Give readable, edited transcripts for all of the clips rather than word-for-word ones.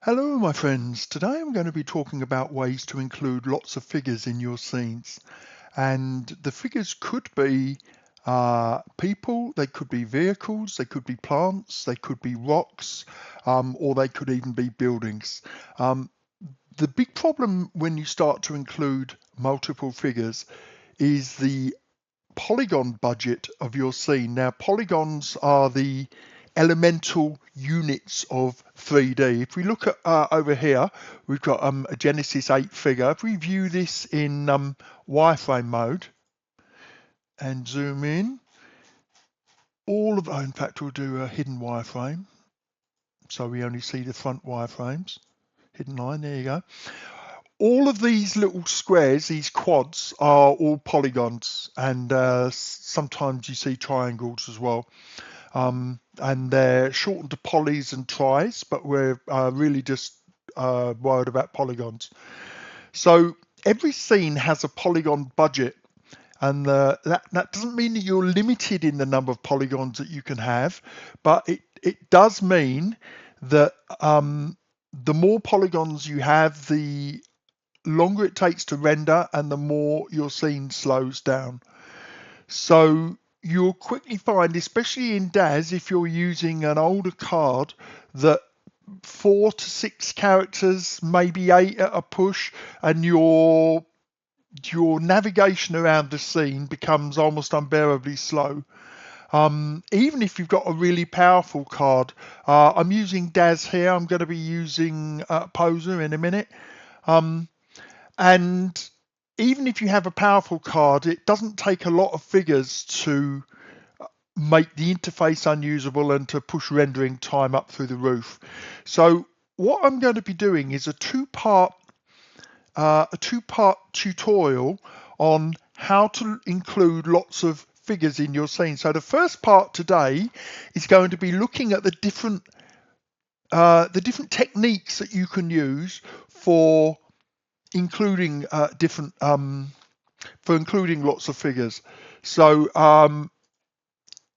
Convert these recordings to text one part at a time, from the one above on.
Hello, my friends. Today I'm going to be talking about ways to include lots of figures in your scenes. And the figures could be people, they could be vehicles, they could be plants, they could be rocks, or they could even be buildings. Um, the big problem when you start to include multiple figures is the polygon budget of your scene. Now, polygons are the elemental units of 3D. If we look at over here, we've got a Genesis 8 figure. If we view this in wireframe mode and zoom in, in fact, we'll do a hidden wireframe. So we only see the front wireframes. Hidden line, there you go. All of these little squares, these quads, are all polygons, and sometimes you see triangles as well. And they're shortened to polys and tris, but we're really just worried about polygons. So every scene has a polygon budget, and that doesn't mean that you're limited in the number of polygons that you can have, but it does mean that the more polygons you have, the longer it takes to render and the more your scene slows down. So you'll quickly find, especially in DAS, if you're using an older card, that 4 to 6 characters, maybe 8 at a push, and your navigation around the scene becomes almost unbearably slow. Even if you've got a really powerful card, I'm using DAS here. I'm going to be using Poser in a minute. And even if you have a powerful card, it doesn't take a lot of figures to make the interface unusable and to push rendering time up through the roof. So what I'm going to be doing is a two-part tutorial on how to include lots of figures in your scene. So the first part today is going to be looking at the different techniques that you can use for including including lots of figures. So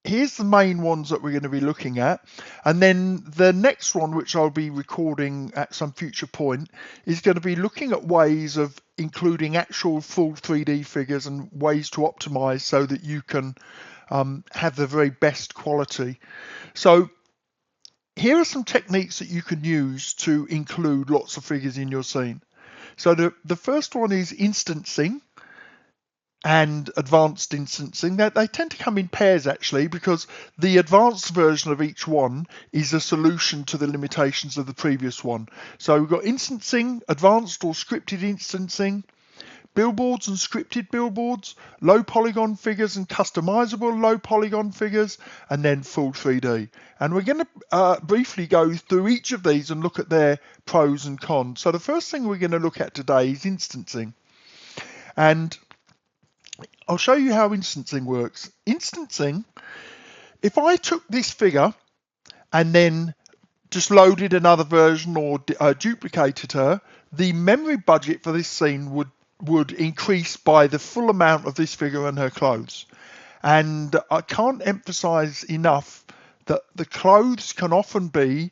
here's the main ones that we're going to be looking at, and then the next one, which I'll be recording at some future point, is going to be looking at ways of including actual full 3D figures and ways to optimize so that you can have the very best quality. So here are some techniques that you can use to include lots of figures in your scene. So the first one is instancing and advanced instancing. They tend to come in pairs actually, because the advanced version of each one is a solution to the limitations of the previous one. So we've got instancing, advanced or scripted instancing, billboards and scripted billboards, low polygon figures and customizable low polygon figures, and then full 3D. And we're going to briefly go through each of these and look at their pros and cons. So the first thing we're going to look at today is instancing. And I'll show you how instancing works. Instancing, if I took this figure and then just loaded another version or duplicated her, the memory budget for this scene would increase by the full amount of this figure and her clothes. And I can't emphasize enough that the clothes can often be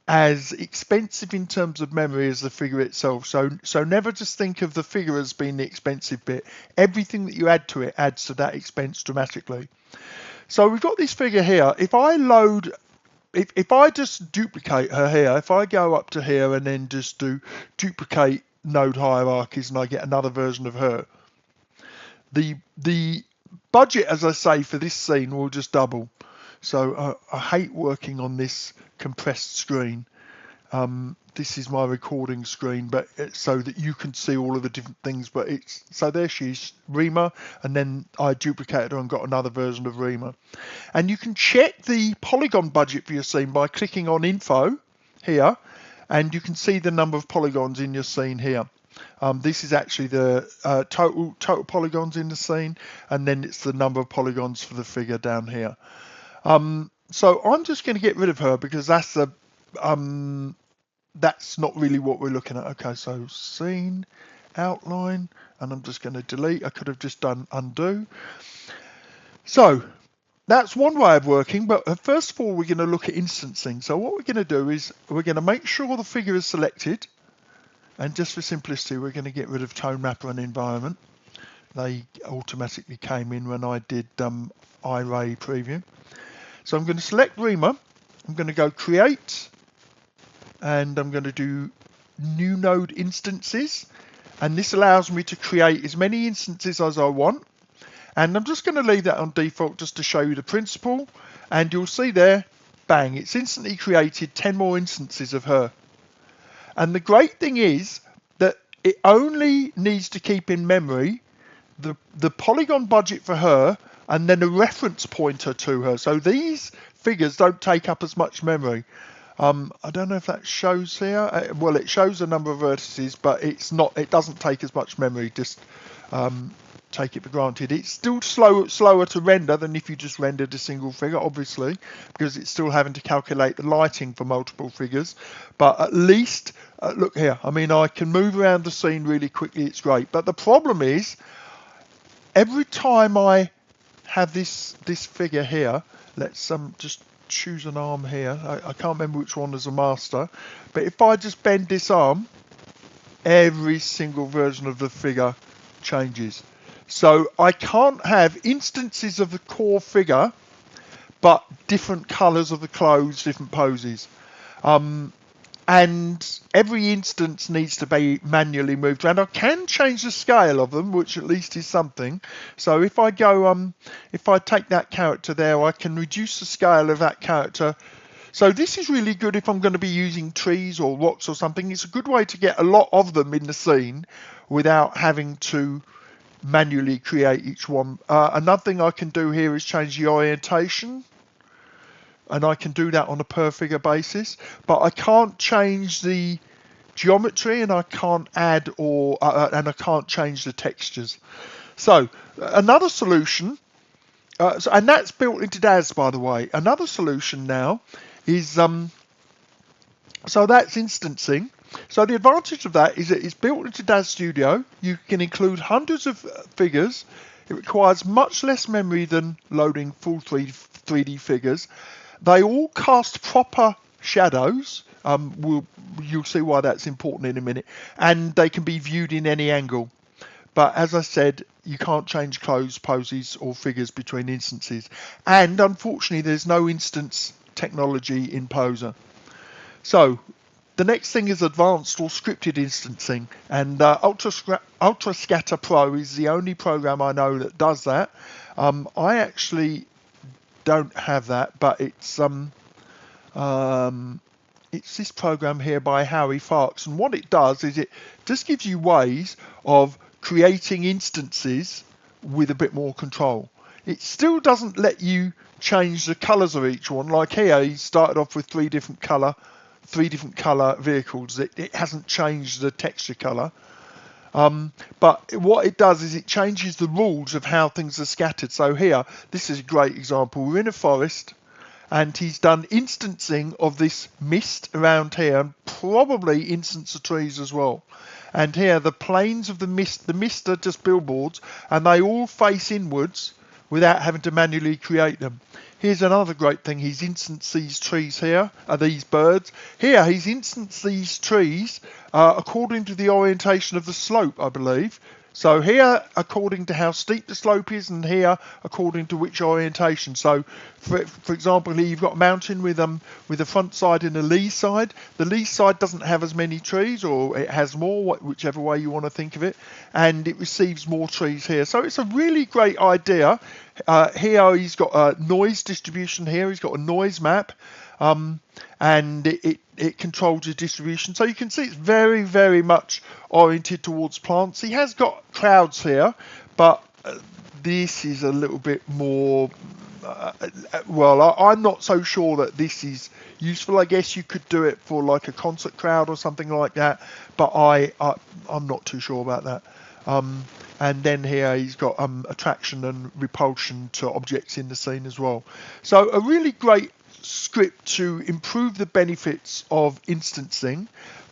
as expensive in terms of memory as the figure itself. So never just think of the figure as being the expensive bit. Everything that you add to it adds to that expense dramatically. So we've got this figure here. If I just duplicate her here, if I go up to here and then just do duplicate node hierarchies and I get another version of her, the budget, as I say, for this scene will just double. So I hate working on this compressed screen. This is my recording screen, but so that you can see all of the different things. But so there she is, Rima, and then I duplicated her and got another version of Rima. And you can check the polygon budget for your scene by clicking on Info here, and you can see the number of polygons in your scene here. This is actually the total polygons in the scene, and then it's the number of polygons for the figure down here. So I'm just going to get rid of her because that's not really what we're looking at. Okay, so scene, outline, and I'm just going to delete. I could have just done undo. So that's one way of working, but first of all, we're going to look at instancing. So what we're going to do is we're going to make sure the figure is selected. And just for simplicity, we're going to get rid of tone mapper and environment. They automatically came in when I did iRay preview. So I'm going to select Reamer. I'm going to go create, and I'm going to do new node instances. And this allows me to create as many instances as I want. And I'm just going to leave that on default just to show you the principle. And you'll see there, bang, it's instantly created 10 more instances of her. And the great thing is that it only needs to keep in memory the polygon budget for her and then a reference pointer to her. So these figures don't take up as much memory. I don't know if that shows here. Well, it shows the number of vertices, but it doesn't take as much memory. Just take it for granted. It's still slower to render than if you just rendered a single figure, obviously, because it's still having to calculate the lighting for multiple figures. But at least, look here, I mean, I can move around the scene really quickly. It's great. But the problem is, every time I have this figure here, let's just choose an arm here. I can't remember which one is a master, but if I just bend this arm, every single version of the figure changes. So I can't have instances of the core figure, but different colors of the clothes, different poses. And every instance needs to be manually moved around. I can change the scale of them, which at least is something. So if I go, if I take that character there, I can reduce the scale of that character. So this is really good if I'm going to be using trees or rocks or something. It's a good way to get a lot of them in the scene without having to manually create each one. Another thing I can do here is change the orientation. And I can do that on a per figure basis, but I can't change the geometry, and I can't add and I can't change the textures. So another solution, and that's built into DAZ, by the way. Another solution now is so that's instancing. So the advantage of that is that it's built into DAZ Studio. You can include hundreds of figures. It requires much less memory than loading full 3D figures. They all cast proper shadows. You'll see why that's important in a minute. And they can be viewed in any angle. But as I said, you can't change clothes, poses, or figures between instances. And unfortunately, there's no instance technology in Poser. So the next thing is advanced or scripted instancing. And Ultrascatter Pro is the only program I know that does that. I actually don't have that, but it's this program here by Howie Farks, and what it does is it just gives you ways of creating instances with a bit more control. It still doesn't let you change the colors of each one. Like here, he started off with three different color vehicles. It hasn't changed the texture color. But what it does is it changes the rules of how things are scattered. So here, this is a great example. We're in a forest, and he's done instancing of this mist around here, and probably instance of trees as well. And here, the planes of the mist are just billboards, and they all face inwards without having to manually create them. Here's another great thing. He's instanced these trees here, these birds. Here, he's instanced these trees according to the orientation of the slope, I believe. So here, according to how steep the slope is, and here, according to which orientation. So, for example, here you've got a mountain with a front side and a lee side. The lee side doesn't have as many trees, or it has more, whichever way you want to think of it, and it receives more trees here. So it's a really great idea. Here he's got a noise distribution here. He's got a noise map, and it controls the distribution. So you can see it's very, very much oriented towards plants. He has got clouds here, but this is a little bit more, well, I'm not so sure that this is useful. I guess you could do it for like a concert crowd or something like that, but I'm not too sure about that. And then here he's got attraction and repulsion to objects in the scene as well. So a really great script to improve the benefits of instancing,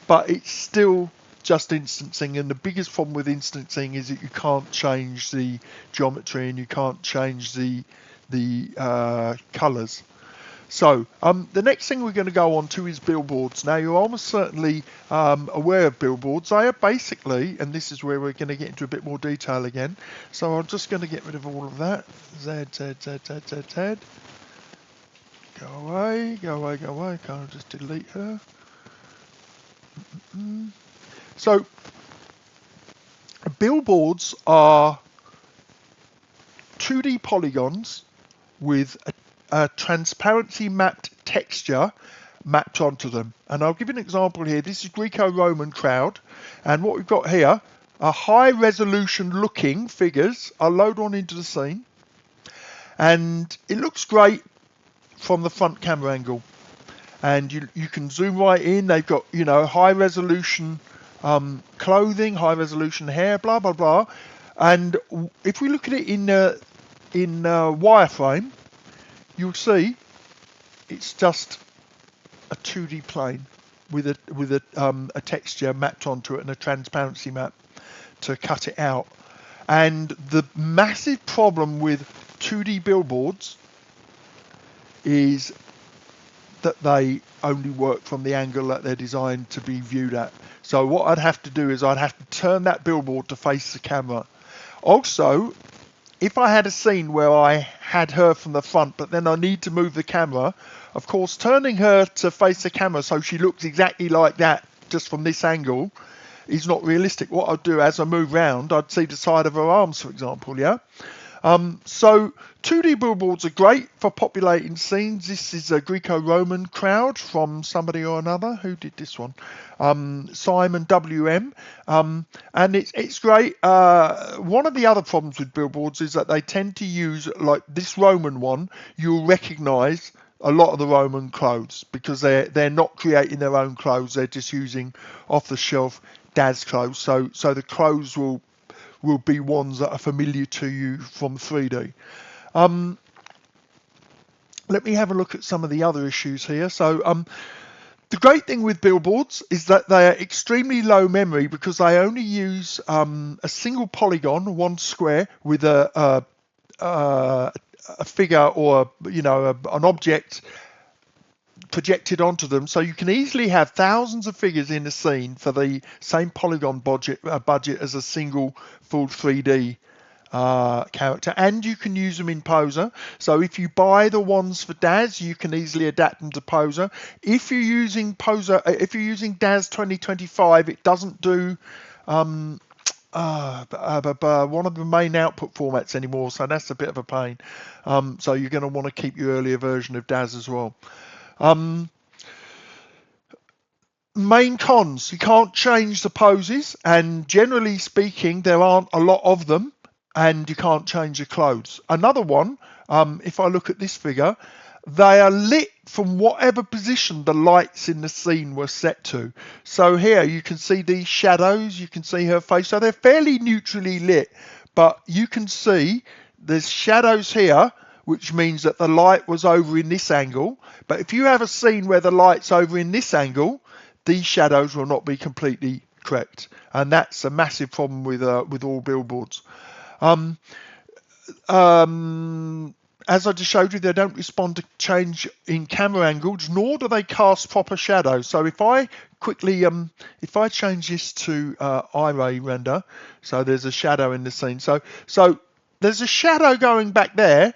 but it's still just instancing, and the biggest problem with instancing is that you can't change the geometry and you can't change the the colors. So the next thing we're going to go on to is billboards. Now you're almost certainly aware of billboards. They are basically, and this is where we're going to get into a bit more detail again. So I'm just going to get rid of all of that. Z, Z, Z, Z, Z, Z. Go away, go away, go away. Can't I just delete her? So billboards are 2D polygons with a transparency mapped texture mapped onto them. And I'll give you an example here. This is Greco-Roman crowd, and what we've got here are high resolution looking figures are loaded on into the scene, and it looks great from the front camera angle, and you can zoom right in. They've got, you know, high resolution clothing, high resolution hair, blah blah blah. And if we look at it in wireframe, you'll see it's just a 2D plane with a texture mapped onto it and a transparency map to cut it out. And the massive problem with 2D billboards is that they only work from the angle that they're designed to be viewed at. So what I'd have to do is I'd have to turn that billboard to face the camera. Also, if I had a scene where I had her from the front, but then I need to move the camera, of course, turning her to face the camera so she looks exactly like that just from this angle is not realistic. What I'd do as I move around, I'd see the side of her arms, for example, yeah? So 2D billboards are great for populating scenes. This is a Greco-Roman crowd from somebody or another. Who did this one? Simon WM. And it's great. One of the other problems with billboards is that they tend to use, like this Roman one, you'll recognize a lot of the Roman clothes because they're not creating their own clothes. They're just using off-the-shelf DAS clothes. So the clothes will be ones that are familiar to you from 3D. Let me have a look at some of the other issues here. So the great thing with billboards is that they are extremely low memory because they only use a single polygon, one square, with a figure or an object projected onto them, so you can easily have thousands of figures in a scene for the same polygon budget as a single full 3D character, and you can use them in Poser. So if you buy the ones for DAS, you can easily adapt them to Poser. If you're using DAS 2025, it doesn't do one of the main output formats anymore, so that's a bit of a pain. So you're going to want to keep your earlier version of DAS as well. Main cons: you can't change the poses, and generally speaking there aren't a lot of them, and you can't change the clothes. Another one, if I look at this figure, they are lit from whatever position the lights in the scene were set to. So here you can see these shadows, you can see her face, so they're fairly neutrally lit, but you can see there's shadows here, which means that the light was over in this angle. But if you have a scene where the light's over in this angle, these shadows will not be completely correct. And that's a massive problem with all billboards. As I just showed you, they don't respond to change in camera angles, nor do they cast proper shadows. So if I quickly, if I change this to iRay render, so there's a shadow in the scene. So there's a shadow going back there,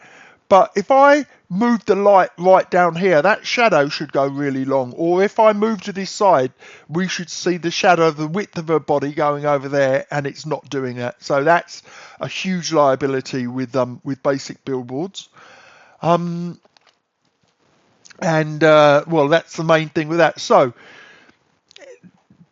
but if I move the light right down here, that shadow should go really long. Or if I move to this side, we should see the shadow of the width of her body going over there, and it's not doing that. So that's a huge liability with basic billboards. Well, that's the main thing with that. So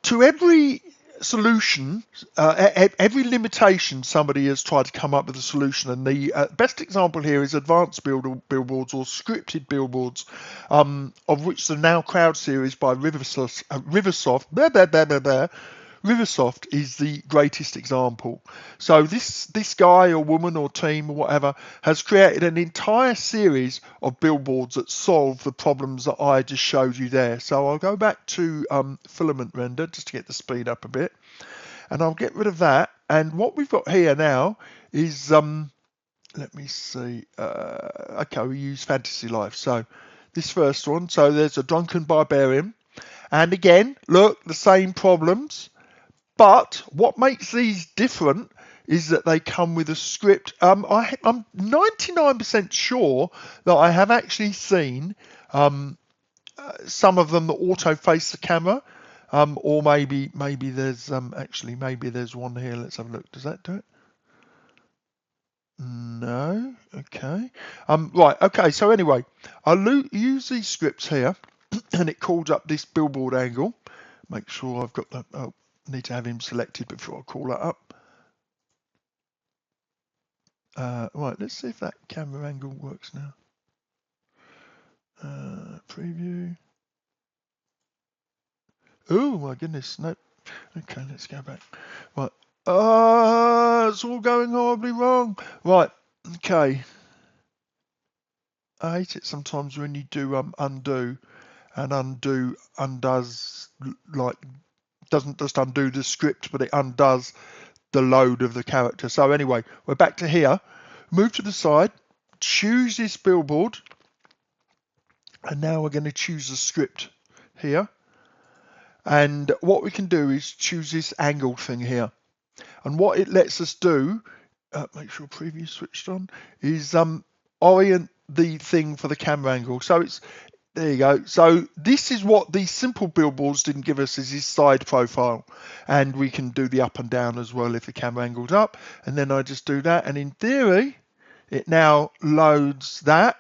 to every solution, every limitation, somebody has tried to come up with a solution, and the best example here is advanced billboards or scripted billboards, of which the Now Crowd series by Riversoft is the greatest example. So this guy or woman or team or whatever has created an entire series of billboards that solve the problems that I just showed you there. So I'll go back to filament render just to get the speed up a bit, and I'll get rid of that. And what we've got here now is let me see. Okay, we use Fantasy Life. So this first one, so there's a drunken barbarian. And again, look, the same problems. But what makes these different is that they come with a script. I'm 99% sure that I have actually seen some of them that auto face the camera, or maybe there's actually maybe there's one here. Let's have a look. Does that do it? No. Okay. Right. Okay. So anyway, I'll use these scripts here, and it calls up this billboard angle. Make sure I've got that. Oh, need to have him selected before I call that up. Right. Let's see if that camera angle works now. Preview. Oh my goodness. No. Okay. Let's go back. Right. It's all going horribly wrong. Right. Okay. I hate it sometimes when you do undo, and undo undoes, like, doesn't just undo the script, but it undoes the load of the character. So anyway, we're back to here. Move to the side, choose this billboard, and now we're going to choose the script here. And what we can do is choose this angle thing here. And what it lets us do, make sure preview switched on, is orient the thing for the camera angle. So it's, there you go. So this is what these simple billboards didn't give us, is this side profile. And we can do the up and down as well if the camera angle's up. And then I just do that. And in theory, it now loads that.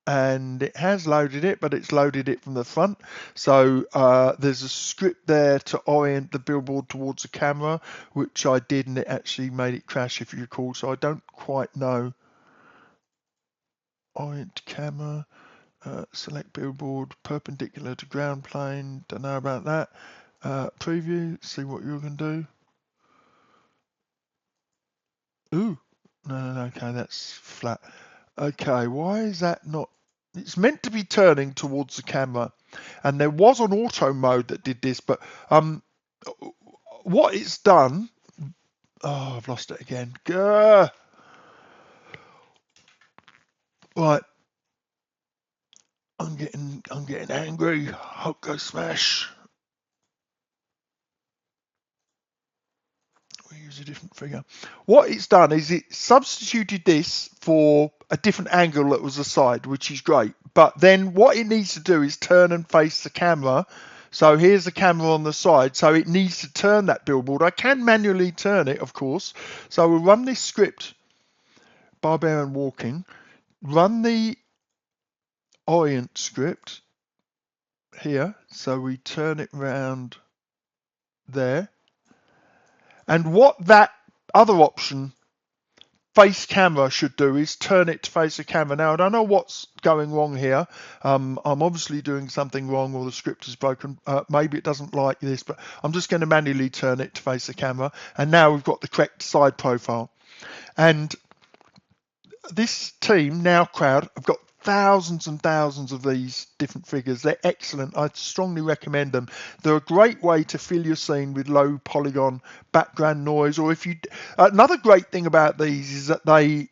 And it has loaded it, but it's loaded it from the front. So there's a script there to orient the billboard towards the camera, which I did, and it actually made it crash, if you recall. So I don't quite know. Orient camera. Select billboard perpendicular to ground plane. Don't know about that. Preview. See what you're going to do. Ooh. No. Okay, that's flat. Okay, why is that not? It's meant to be turning towards the camera, and there was an auto mode that did this, but what it's done. Oh, I've lost it again. Gah. Right. I'm getting angry. Hulk go smash. We use a different figure. What it's done is it substituted this for a different angle that was aside, which is great. But then what it needs to do is turn and face the camera. So here's the camera on the side. So it needs to turn that billboard. I can manually turn it, of course. So we'll run this script, Barbarian Walking, run the orient script here. So we turn it round there. And what that other option, face camera, should do is turn it to face the camera. Now, I don't know what's going wrong here. I'm obviously doing something wrong, or the script is broken. Maybe it doesn't like this, but I'm just going to manually turn it to face the camera. And now we've got the correct side profile. And this team, Now Crowd, have got thousands and thousands of these different figures. They're excellent. I strongly recommend them. They're a great way to fill your scene with low polygon background noise. Or if you, another great thing about these is that they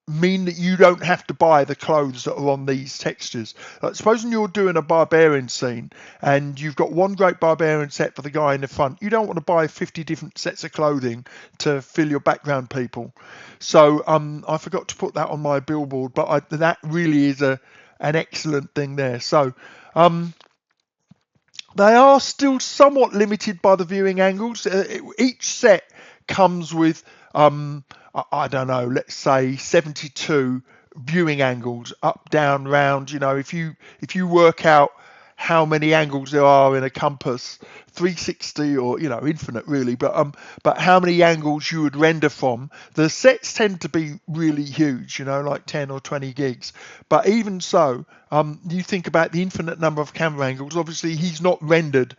mean that you don't have to buy the clothes that are on these textures. Like, supposing you're doing a barbarian scene and you've got one great barbarian set for the guy in the front, you don't want to buy 50 different sets of clothing to fill your background people. So I forgot to put that on my billboard, but that really is an excellent thing there. So they are still somewhat limited by the viewing angles. Each set comes with, I don't know, let's say 72 viewing angles, up, down, round. You know, if you work out how many angles there are in a compass, 360 or, you know, infinite really, but how many angles you would render from. The sets tend to be really huge, you know, like 10 or 20 gigs. But even so, you think about the infinite number of camera angles. Obviously, he's not rendered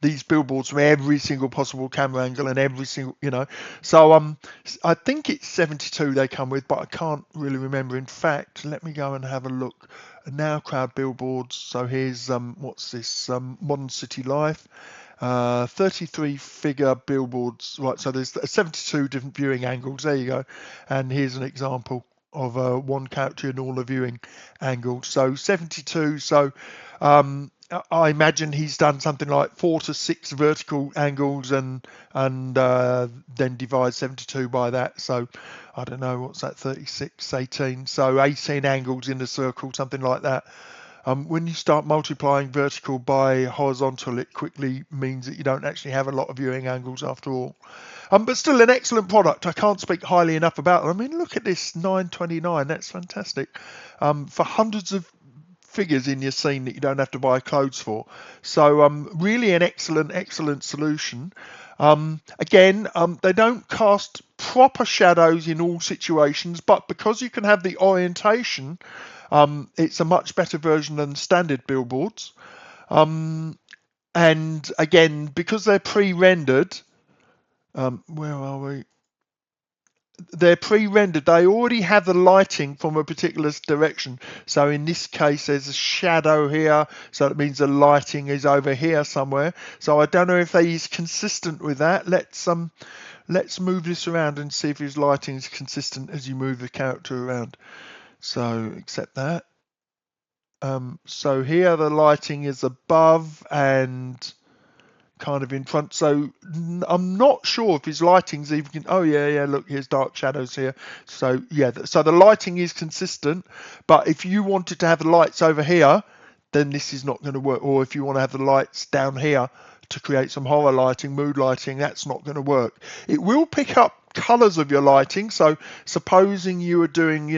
these billboards from every single possible camera angle and every single, you know. So I think it's 72 they come with, but I can't really remember. In fact, let me go and have a look. Now Crowd billboards. So here's what's this? Modern City Life. 33 figure billboards. Right, so there's 72 different viewing angles. There you go. And here's an example. of one character in all the viewing angles. So 72. So I imagine he's done something like 4 to 6 vertical angles and then divide 72 by that. So I don't know, what's that, 36, 18. So 18 angles in a circle, something like that. When you start multiplying vertical by horizontal, it quickly means that you don't actually have a lot of viewing angles after all. But still an excellent product. I can't speak highly enough about it. I mean, look at this, $9.29. That's fantastic. For hundreds of figures in your scene that you don't have to buy clothes for. So really an excellent solution. Again, they don't cast proper shadows in all situations, but because you can have the orientation, it's a much better version than standard billboards. And again, because they're pre-rendered, where are we? They're pre-rendered. They already have the lighting from a particular direction. So in this case, there's a shadow here. So it means the lighting is over here somewhere. So I don't know if they is consistent with that. Let's move this around and see if his lighting is consistent as you move the character around. So accept that. So here the lighting is above and kind of in front. So I'm not sure if his lighting's even. Oh yeah, look, here's dark shadows here. So yeah, so the lighting is consistent. But if you wanted to have the lights over here, then this is not going to work. Or if you want to have the lights down here to create some horror lighting, mood lighting, that's not going to work. It will pick up colors of your lighting. So supposing you were doing,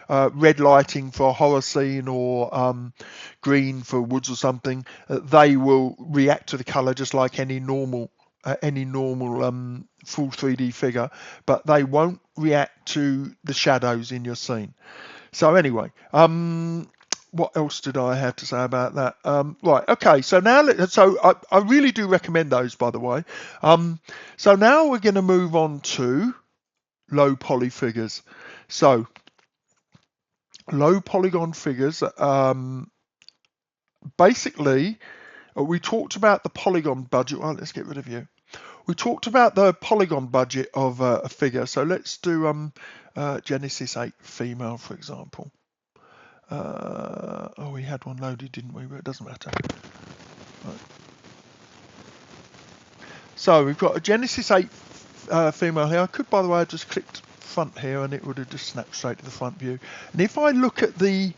red lighting for a horror scene or green for woods or something, they will react to the color just like any normal full 3D figure, but they won't react to the shadows in your scene. So anyway, what else did I have to say about that? Right, okay, so now, I really do recommend those, by the way. So now we're going to move on to low poly figures. So low polygon figures, basically, we talked about the polygon budget. Well, let's get rid of you. We talked about the polygon budget of a figure. So let's do Genesis 8 female, for example. We had one loaded, didn't we? But it doesn't matter. Right. So we've got a Genesis 8 female here. I could, by the way, I just clicked front here and it would have just snapped straight to the front view. And if I look at the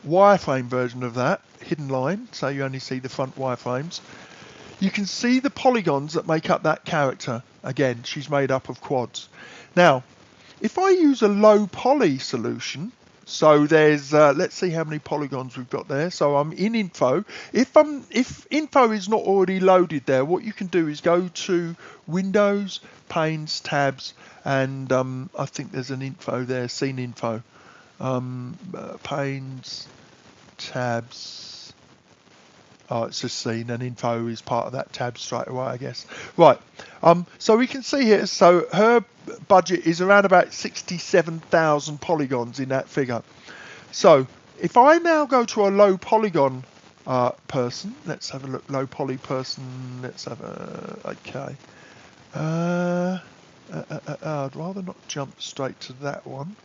wireframe version of that, hidden line, so you only see the front wireframes, you can see the polygons that make up that character. Again, she's made up of quads. Now, if I use a low poly solution, so there's, let's see how many polygons we've got there. So I'm in info. If info is not already loaded there, what you can do is go to Windows, Panes, Tabs, and I think there's an info there, scene info. Panes, Tabs. Oh, it's just scene, and info is part of that tab straight away, I guess. Right, so we can see here, so her budget is around about 67,000 polygons in that figure. So if I now go to a low polygon person, let's have a look, low poly person, let's have a, okay. I'd rather not jump straight to that one.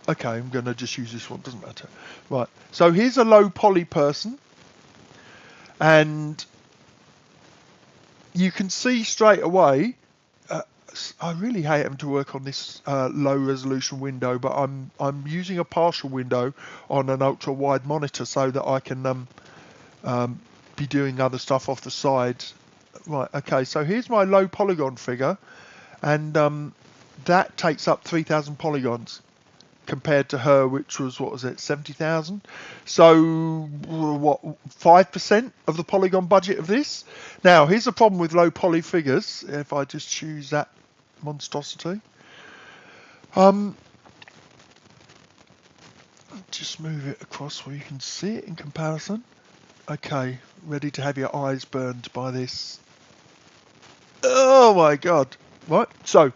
Okay, I'm going to just use this one, doesn't matter. Right, so here's a low poly person, and you can see straight away, I really hate having to work on this low resolution window, but I'm using a partial window on an ultra wide monitor so that I can be doing other stuff off the side. Right, okay, so here's my low polygon figure, and that takes up 3,000 polygons compared to her, which was, what was it, 70,000? So what, 5% of the polygon budget of this? Now, here's the problem with low poly figures. If I just choose that monstrosity. Just move it across where you can see it in comparison. Okay, ready to have your eyes burned by this. Oh my God. Right, so,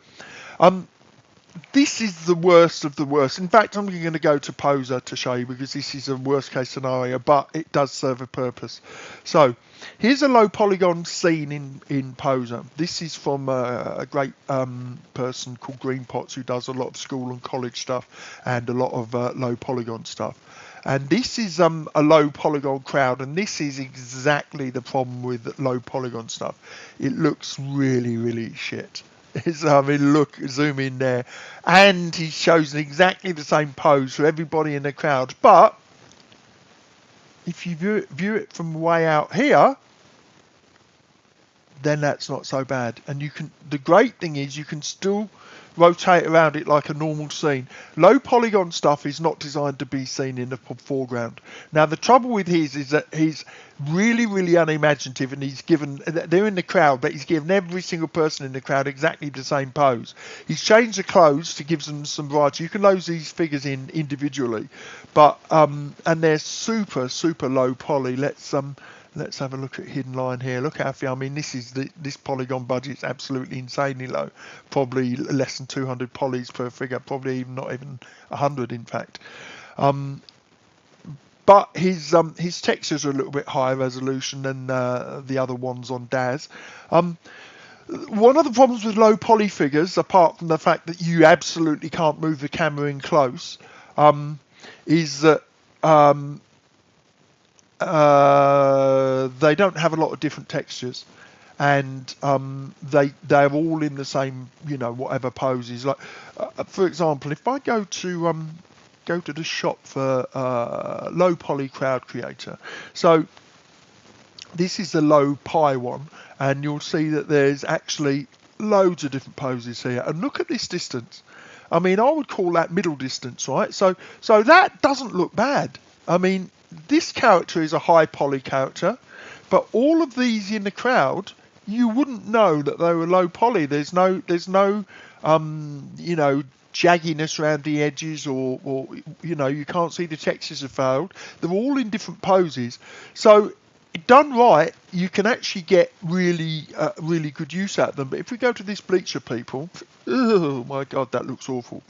this is the worst of the worst. In fact, I'm going to go to Poser to show you because this is a worst case scenario, but it does serve a purpose. So here's a low polygon scene in Poser. This is from a great person called Green Pots who does a lot of school and college stuff and a lot of low polygon stuff. And this is a low polygon crowd, and this is exactly the problem with low polygon stuff. It looks really, really shit. I mean, look, zoom in there, and he shows exactly the same pose for everybody in the crowd. But if you view it from way out here, then that's not so bad. And you can. The great thing is you can still rotate around it like a normal scene. Low polygon stuff is not designed to be seen in the foreground. Now the trouble with his is that he's really, really unimaginative, and he's given, they're in the crowd, but he's given every single person in the crowd exactly the same pose. He's changed the clothes to give them some variety. You can load these figures in individually, but and they're super, super low poly. Let's have a look at hidden line here. Look how I mean, this polygon budget's absolutely insanely low. Probably less than 200 polys per figure. Probably even not even 100, in fact. But his textures are a little bit higher resolution than the other ones on DAS. One of the problems with low poly figures, apart from the fact that you absolutely can't move the camera in close, is that they don't have a lot of different textures, and they're all in the same, whatever poses. Like for example, if I go to the shop for low poly crowd creator, so this is the low pi one, and you'll see that there's actually loads of different poses here. And look at this distance. I mean, I would call that middle distance, right? So that doesn't look bad. I mean, this character is a high poly character, but all of these in the crowd, you wouldn't know that they were low poly. There's no jagginess around the edges, or you can't see the textures have failed. They're all in different poses. So done right, you can actually get really really good use out of them. But if we go to this Bleacher, people, oh my god, that looks awful.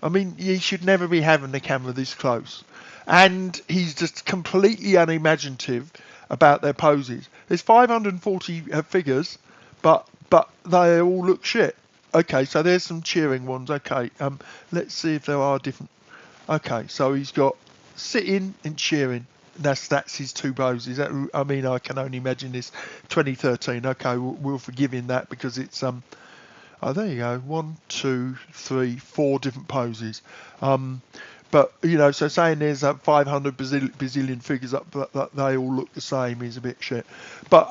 I mean, you should never be having the camera this close. And he's just completely unimaginative about their poses. There's 540 figures, but they all look shit. Okay, so there's some cheering ones. Okay, let's see if there are different. Okay, so he's got sitting and cheering. That's his two poses. I mean, I can only imagine this 2013. Okay, we'll forgive him that because it's oh, there you go. 1, 2, 3, 4 different poses. But so saying there's 500 bazillion figures up, that they all look the same is a bit shit. But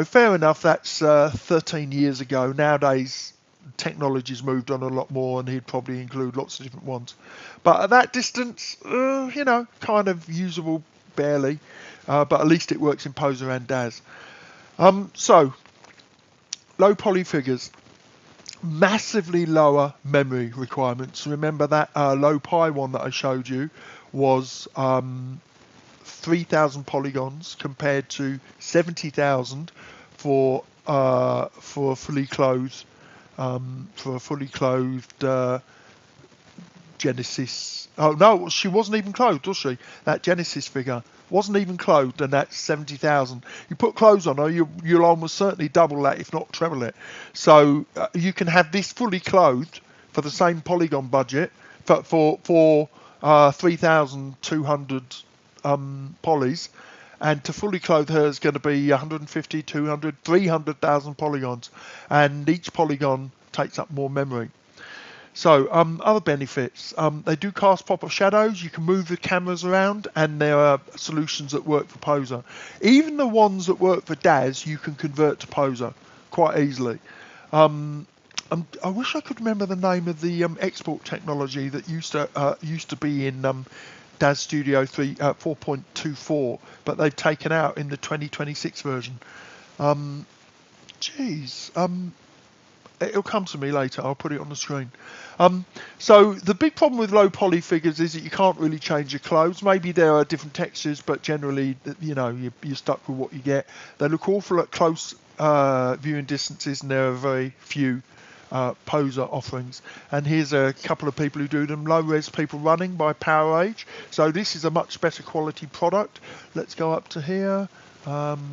fair enough. That's 13 years ago. Nowadays, technology's moved on a lot more, and he'd probably include lots of different ones. But at that distance, kind of usable, barely. But at least it works in Poser and DAS. So low poly figures. Massively lower memory requirements. Remember that low pi one that I showed you was 3,000 polygons compared to 70,000 for a fully clothed Genesis. Oh no, she wasn't even clothed, was she? That Genesis figure wasn't even clothed, and that's 70,000. You put clothes on her, you'll almost certainly double that, if not treble it. So you can have this fully clothed for the same polygon budget for 3,200 polys, and to fully clothe her is going to be 150, 200, 300,000 polygons, and each polygon takes up more memory. So other benefits, they do cast pop-up shadows. You can move the cameras around, and there are solutions that work for Poser. Even the ones that work for DAS, you can convert to Poser quite easily. I wish I could remember the name of the export technology that used to be in DAS Studio 3 4.24, but they've taken out in the 2026 version. It'll come to me later. I'll put it on the screen. So the big problem with low poly figures is that you can't really change your clothes. Maybe there are different textures, but generally, you're stuck with what you get. They look awful at close viewing distances, and there are very few poser offerings. And here's a couple of people who do them. Low res people running by Power Age. So this is a much better quality product. Let's go up to here. There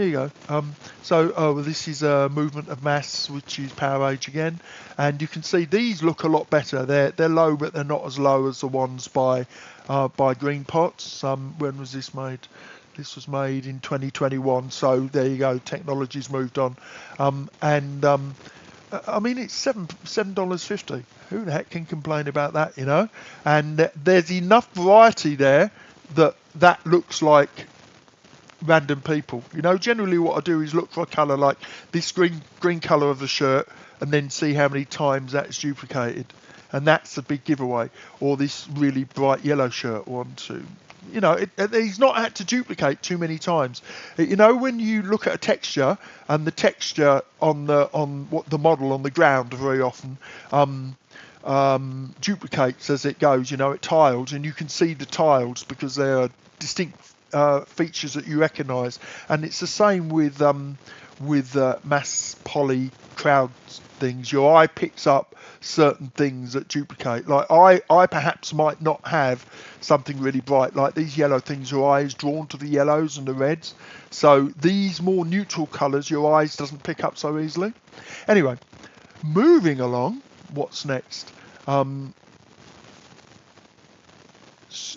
you go. Well, this is a movement of mass, which is Power Age again, and you can see these look a lot better. They're low, but they're not as low as the ones by Green Pots. When was this made? This was made in 2021. So there you go. Technology's moved on, I mean, it's $7.50. Who the heck can complain about that, you know? And there's enough variety there that looks like random people. You know, generally what I do is look for a colour like this green colour of the shirt and then see how many times that's duplicated. And that's a big giveaway. Or this really bright yellow shirt, 1, 2. You know, he's not had to duplicate too many times. You know, when you look at a texture and the texture on the model on the ground very often duplicates as it goes. You know, it tiles, and you can see the tiles because they are distinct features that you recognise. And it's the same with mass poly crowd things. Your eye picks up certain things that duplicate. Like I perhaps might not have something really bright like these yellow things. Your eye is drawn to the yellows and the reds. So these more neutral colours your eyes doesn't pick up so easily. Anyway, moving along, what's next?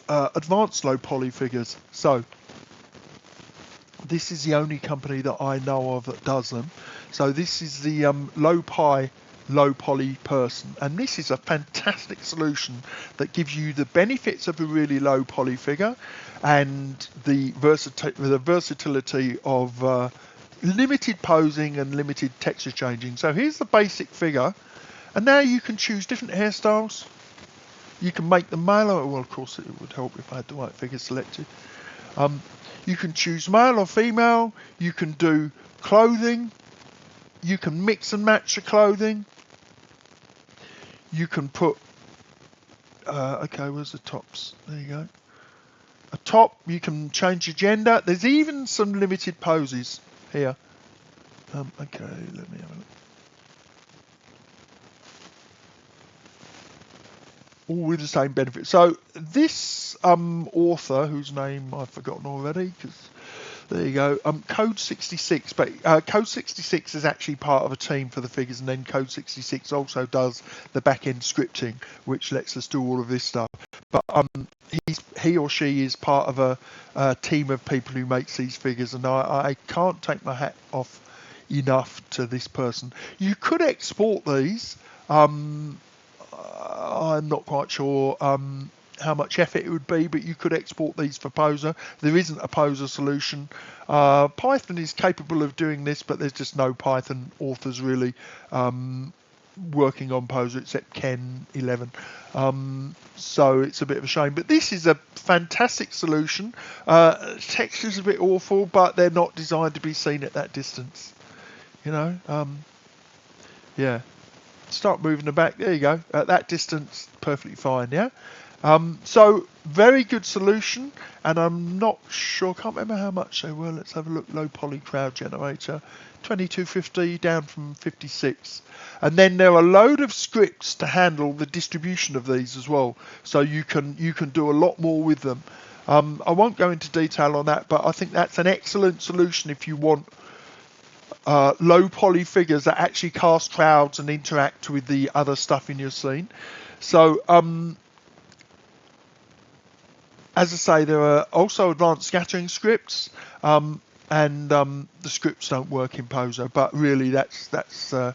Advanced low poly figures. So this is the only company that I know of that does them. So this is the low poly person, and this is a fantastic solution that gives you the benefits of a really low poly figure and the versatility of limited posing and limited texture changing. So here's the basic figure, and now you can choose different hairstyles. You can make them male, or well, of course it would help if I had the right figure selected. You can choose male or female. You can do clothing. You can mix and match the clothing. You can put, okay, where's the tops? There you go. A top, you can change your gender. There's even some limited poses here. Okay, let me have a look. All with the same benefit. So this author, whose name I've forgotten already, because there you go, Code 66, but Code 66 is actually part of a team for the figures, and then Code 66 also does the back-end scripting, which lets us do all of this stuff. But he or she is part of a team of people who makes these figures, and I can't take my hat off enough to this person. You could export these. I'm not quite sure how much effort it would be, but you could export these for Poser. There isn't a Poser solution. Python is capable of doing this, but there's just no Python authors really working on Poser except Ken 11. So it's a bit of a shame. But this is a fantastic solution. Texture's a bit awful, but they're not designed to be seen at that distance. You know, yeah. Start moving them back. There you go. At that distance, perfectly fine. Yeah. So very good solution, and I'm not sure. Can't remember how much they were. Let's have a look. Low poly crowd generator, 2250 down from 56. And then there are a load of scripts to handle the distribution of these as well. So you can do a lot more with them. I won't go into detail on that, but I think that's an excellent solution if you want low poly figures that actually cast crowds and interact with the other stuff in your scene. So as I say, there are also advanced scattering scripts, and the scripts don't work in Poser, but really that's a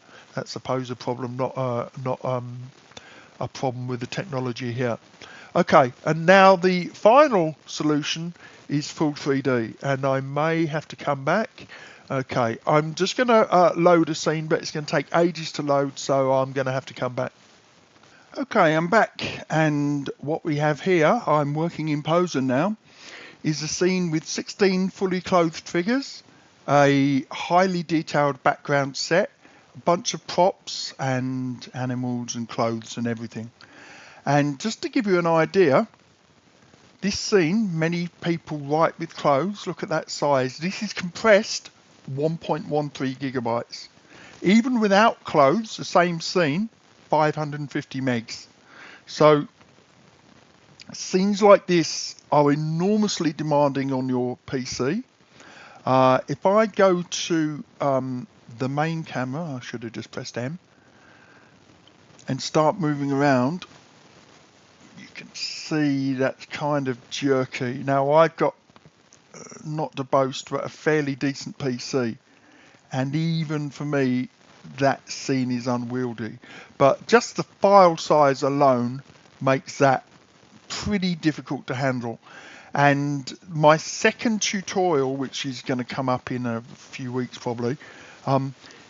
Poser problem, not a problem with the technology here. Okay, and now the final solution is full 3D, and I may have to come back. Okay, I'm just going to load a scene, but it's going to take ages to load, so I'm going to have to come back. Okay, I'm back, and what we have here, I'm working in Poser now, is a scene with 16 fully clothed figures, a highly detailed background set, a bunch of props and animals and clothes and everything. And just to give you an idea, this scene, many people write with clothes, look at that size. This is compressed 1.13 gigabytes. Even without clothes, the same scene, 550 megs. So scenes like this are enormously demanding on your PC. If I go to the main camera, I should have just pressed M, and start moving around, you can see that's kind of jerky. Now I've got, not to boast, but a fairly decent PC, and even for me that scene is unwieldy. But just the file size alone makes that pretty difficult to handle. And my second tutorial, which is going to come up in a few weeks probably,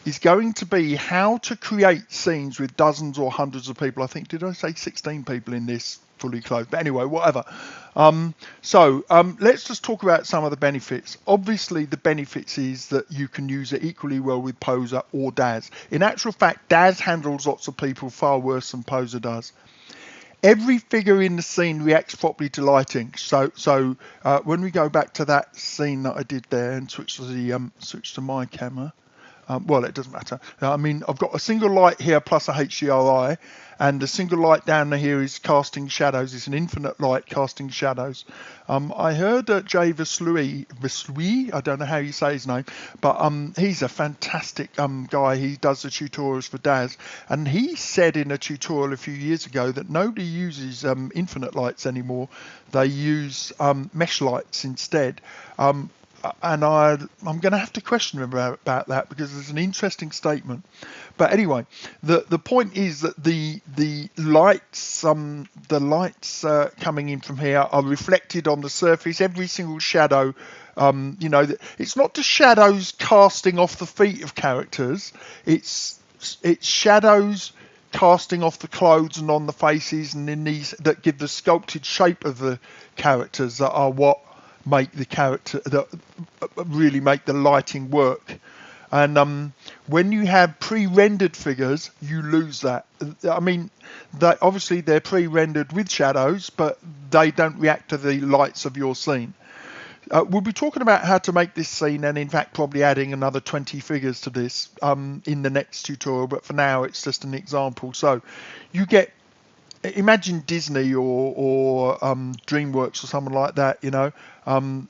is going to be how to create scenes with dozens or hundreds of people. I think, did I say 16 people in this fully clothed? But anyway, whatever. Let's just talk about some of the benefits. Obviously, the benefits is that you can use it equally well with Poser or Daz. In actual fact, Daz handles lots of people far worse than Poser does. Every figure in the scene reacts properly to lighting. So when we go back to that scene that I did there and switch to my camera, well, it doesn't matter. I mean, I've got a single light here plus a HDRI, and the single light down here is casting shadows. It's an infinite light casting shadows. I heard Jay Veslui, I don't know how you say his name, but he's a fantastic guy. He does the tutorials for Daz, and he said in a tutorial a few years ago that nobody uses infinite lights anymore. They use mesh lights instead. And I'm going to have to question him about that, because it's an interesting statement. But anyway, the point is that the lights coming in from here are reflected on the surface. Every single shadow, it's not just shadows casting off the feet of characters. It's shadows casting off the clothes and on the faces, and in these that give the sculpted shape of the characters that are what make the character, that really make the lighting work. And when you have pre-rendered figures, you lose that. I mean, obviously they're pre-rendered with shadows, but they don't react to the lights of your scene. We'll be talking about how to make this scene, and in fact probably adding another 20 figures to this in the next tutorial, but for now it's just an example. So you get, imagine Disney or DreamWorks or someone like that,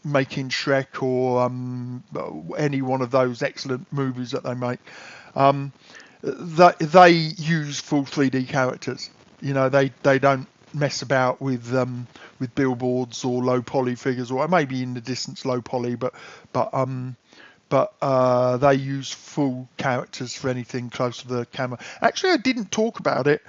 making Shrek or any one of those excellent movies that they make. They use full 3D characters. They don't mess about with billboards or low poly figures, or maybe in the distance low poly, but they use full characters for anything close to the camera. Actually, I didn't talk about it.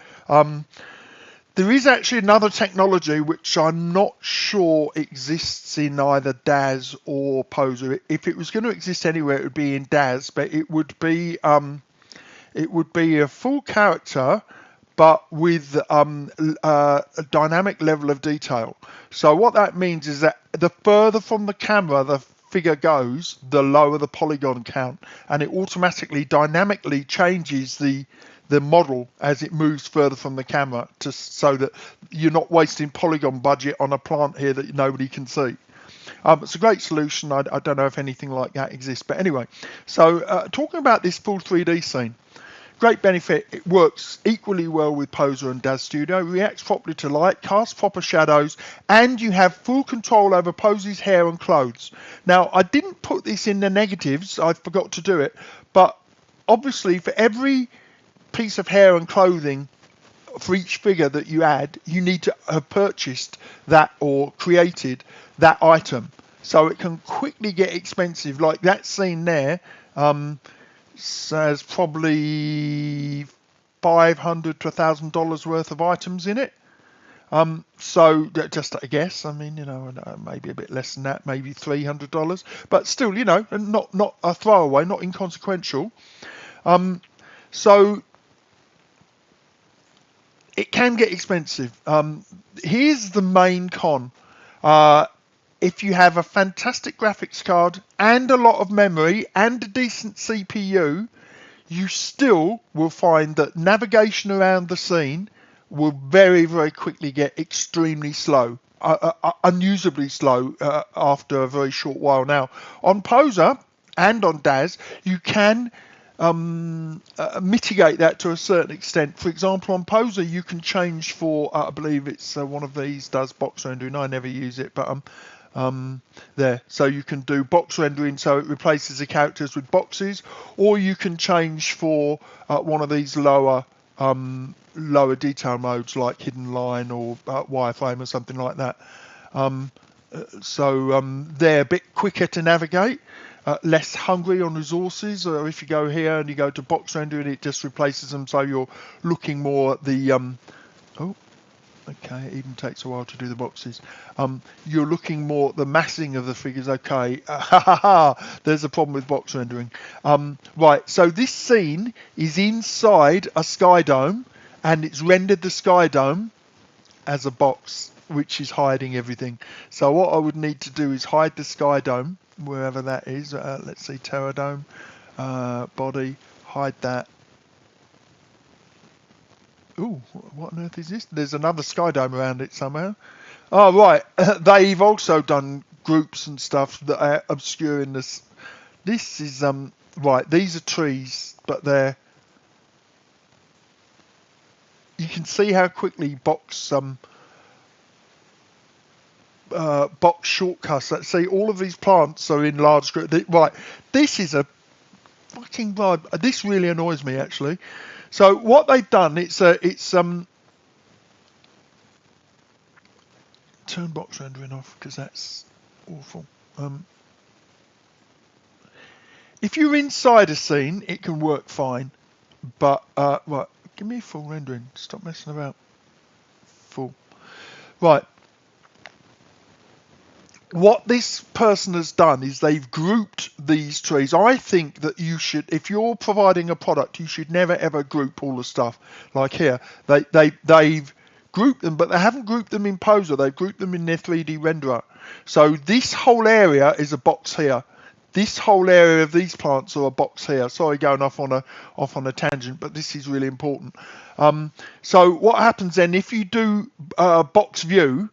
There is actually another technology which I'm not sure exists in either Daz or Poser. If it was going to exist anywhere, it would be in Daz, but it would be a full character, but with a dynamic level of detail. So what that means is that the further from the camera the figure goes, the lower the polygon count, and it automatically dynamically changes the model as it moves further from the camera, so that you're not wasting polygon budget on a plant here that nobody can see. It's a great solution. I don't know if anything like that exists, but anyway. So talking about this full 3D scene, great benefit. It works equally well with Poser and Daz Studio, reacts properly to light, casts proper shadows, and you have full control over Poser's hair and clothes. Now, I didn't put this in the negatives. I forgot to do it, but obviously for every piece of hair and clothing for each figure that you add, you need to have purchased that or created that item, so it can quickly get expensive. Like that scene there says probably $500 to $1,000 worth of items in it. So just a guess, I mean, maybe a bit less than that, maybe $300, but still, not a throwaway, not inconsequential. So it can get expensive. Here's the main con. If you have a fantastic graphics card and a lot of memory and a decent CPU, you still will find that navigation around the scene will very, very quickly get extremely slow, unusably slow after a very short while. Now, on Poser and on Daz, you can mitigate that to a certain extent. For example, on Poser, you can change for, I believe it's one of these does box rendering. I never use it, but there. So you can do box rendering, so it replaces the characters with boxes, or you can change for one of these lower detail modes like hidden line or wireframe or something like that. So they're a bit quicker to navigate. Less hungry on resources, or if you go here and you go to box rendering, it just replaces them, so you're looking more at the oh, okay, it even takes a while to do the boxes. You're looking more at the massing of the figures. Okay, there's a problem with box rendering. Right, so this scene is inside a sky dome, and it's rendered the sky dome as a box which is hiding everything. So what I would need to do is hide the sky dome wherever that is. Let's see, Terra Dome, body, hide that. Ooh, what on earth is this? There's another sky dome around it somehow. Oh, right. They've also done groups and stuff that are obscuring this. This is, right, these are trees, but they're, you can see how quickly box shortcuts. Let's see, all of these plants are in large groups. Right, this is a fucking vibe. This really annoys me, actually. So what they've done, it's turn box rendering off because that's awful. If you're inside a scene, it can work fine, but right, give me full rendering. Stop messing about. Full. Right. What this person has done is they've grouped these trees. I think that you should, if you're providing a product, you should never ever group all the stuff. Like here, they've grouped them, but they haven't grouped them in Poser. They've grouped them in their 3D renderer. So this whole area is a box here. This whole area of these plants are a box here. Sorry, going off on a tangent, but this is really important. So what happens then if you do box view?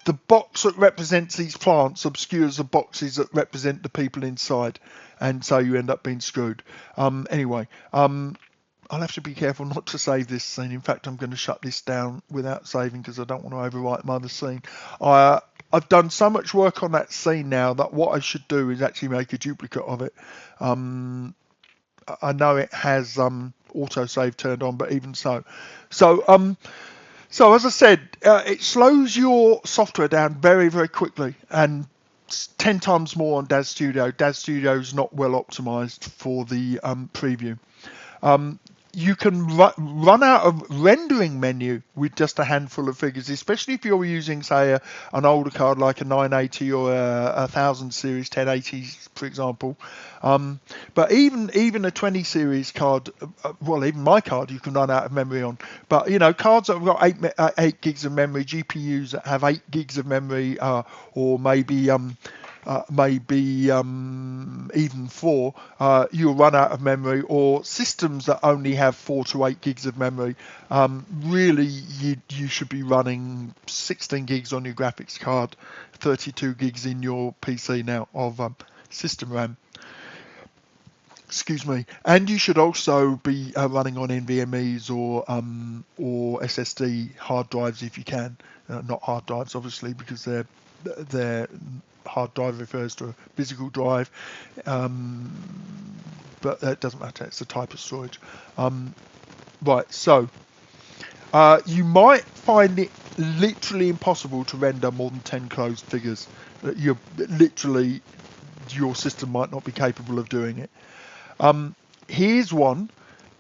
The box that represents these plants obscures the boxes that represent the people inside, and so you end up being screwed. Anyway, I'll have to be careful not to save this scene. In fact, I'm going to shut this down without saving because I don't want to overwrite my other scene. I've done so much work on that scene now that what I should do is actually make a duplicate of it. I know it has autosave turned on, but even so. So as I said, it slows your software down very, very quickly, and 10 times more on DAZ Studio. DAZ Studio is not well optimized for the preview. You can run out of rendering menu with just a handful of figures, especially if you're using, say, an older card like a 980 or a 1000 series 1080, for example. But even a 20 series card, well, even my card, you can run out of memory on. But you know, cards that have got 8 gigs of memory, GPUs that have 8 gigs of memory, or maybe even 4, you'll run out of memory, or systems that only have 4 to 8 gigs of memory. Really, you should be running 16 gigs on your graphics card, 32 gigs in your PC now of system RAM. Excuse me. And you should also be running on NVMe's or SSD hard drives if you can. Not hard drives, obviously, because they're hard drive refers to a physical drive, but that doesn't matter. It's the type of storage. Right, so you might find it literally impossible to render more than 10 closed figures. Your system might not be capable of doing it. Here's one.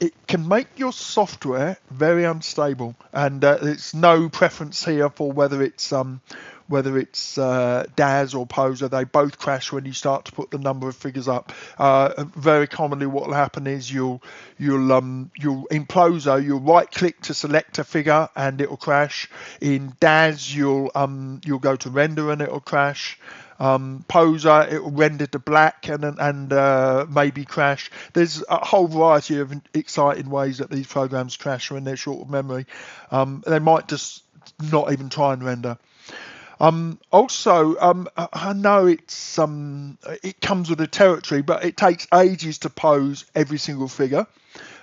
It can make your software very unstable, and it's no preference here for whether it's DAZ or Poser. They both crash when you start to put the number of figures up. Very commonly, what will happen is you'll in Poser you'll right click to select a figure and it'll crash. In DAZ you'll go to render and it'll crash. Poser, it will render to black and maybe crash. There's a whole variety of exciting ways that these programs crash when they're short of memory. They might just not even try and render. Also, I know it comes with the territory, but it takes ages to pose every single figure.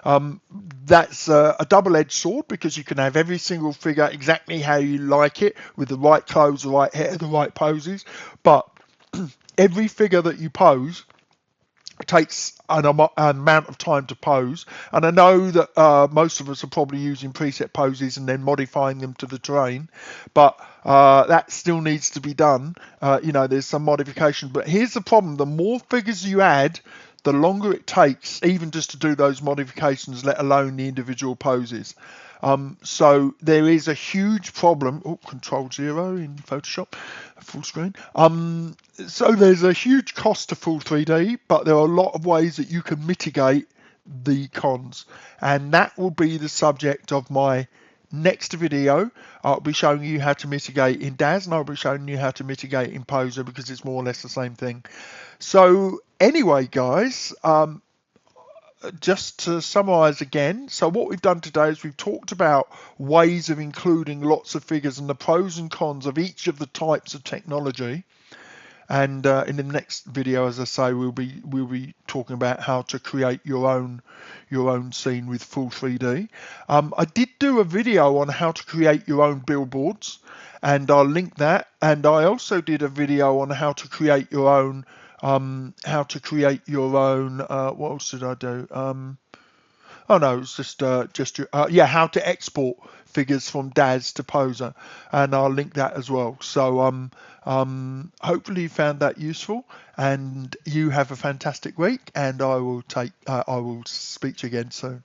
Um, that's a double-edged sword because you can have every single figure exactly how you like it with the right clothes, the right hair, the right poses. But every figure that you pose takes an amount of time to pose, and I know that most of us are probably using preset poses and then modifying them to the terrain, but that still needs to be done. There's some modification, but here's the problem: the more figures you add, the longer it takes, even just to do those modifications, let alone the individual poses. So there is a huge problem. Oh, Control 0 in Photoshop, full screen. So there's a huge cost to full 3D, but there are a lot of ways that you can mitigate the cons, and that will be the subject of my next video. I'll be showing you how to mitigate in DAZ, and I'll be showing you how to mitigate in Poser because it's more or less the same thing. So anyway, guys, just to summarize again, so what we've done today is we've talked about ways of including lots of figures and the pros and cons of each of the types of technology. And in the next video, as I say, we'll be talking about how to create your own scene with full 3D. I did do a video on how to create your own billboards, and I'll link that. And I also did a video on how to create your own what else did I do? Oh no, it's just how to export figures from DAZ to Poser, and I'll link that as well. So hopefully you found that useful, and you have a fantastic week, and I will speak to you again soon.